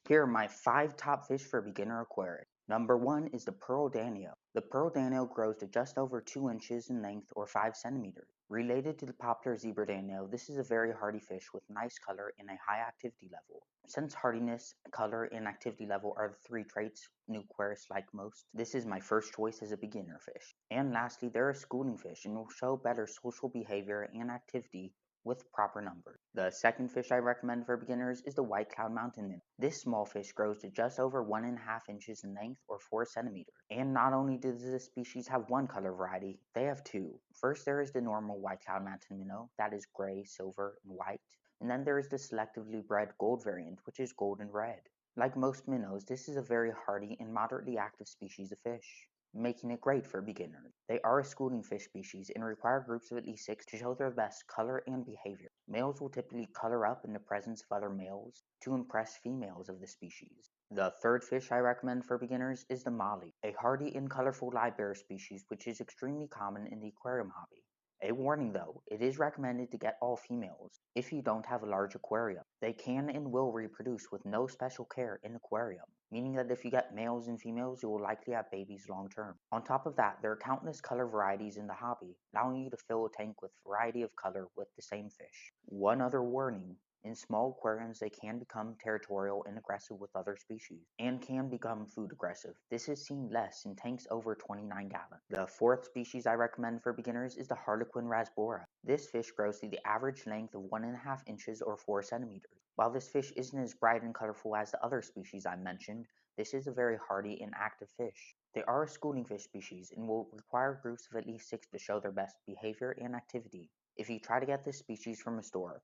Here are my 5 top fish for beginner aquarium. Number 1 is the pearl danio. The pearl danio grows to just over 2 inches in length or 5 centimeters. Related to the popular zebra danio, this is a very hardy fish with nice color and a high activity level. Since hardiness, color, and activity level are the 3 traits new aquarists like most, this is my first choice as a beginner fish. And lastly, they're a schooling fish and will show better social behavior and activity with proper numbers. The second fish I recommend for beginners is the white cloud mountain minnow. This small fish grows to just over 1.5 inches in length or 4 centimeters. And not only does this species have one color variety, they have two. First, there is the normal white cloud mountain minnow, that is gray, silver, and white. And then there is the selectively bred gold variant, which is gold and red. Like most minnows, this is a very hardy and moderately active species of fish, making it great for beginners. They are a schooling fish species and require groups of at least 6 to show their best color and behavior. Males will typically color up in the presence of other males to impress females of the species. The third fish I recommend for beginners is the molly, a hardy and colorful live bear species which is extremely common in the aquarium hobby. A warning though, it is recommended to get all females if you don't have a large aquarium. They can and will reproduce with no special care in aquarium, meaning that if you get males and females, you will likely have babies long term. On top of that, there are countless color varieties in the hobby, allowing you to fill a tank with variety of color with the same fish. One other warning, in small aquariums, they can become territorial and aggressive with other species, and can become food aggressive. This is seen less in tanks over 29 gallons. The fourth species I recommend for beginners is the Harlequin rasbora. This fish grows to the average length of 1.5 inches or 4 centimeters. While this fish isn't as bright and colorful as the other species I mentioned, this is a very hardy and active fish. They are a schooling fish species and will require groups of at least 6 to show their best behavior and activity. If you try to get this species from a store,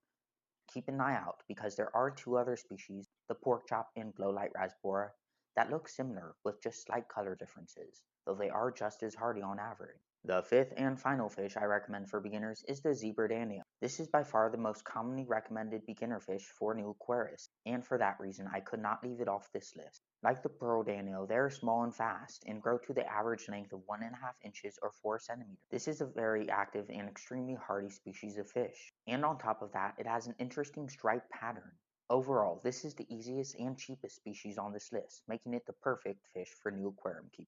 keep an eye out because there are 2 other species, the pork chop and glowlight rasbora, that look similar with just slight color differences, though they are just as hardy on average. The fifth and final fish I recommend for beginners is the zebra danio. This is by far the most commonly recommended beginner fish for new aquarists, and for that reason I could not leave it off this list. Like the pearl danio, they are small and fast and grow to the average length of 1.5 inches or 4 centimeters. This is a very active and extremely hardy species of fish, and on top of that, it has an interesting stripe pattern. Overall, this is the easiest and cheapest species on this list, making it the perfect fish for new aquarium keepers.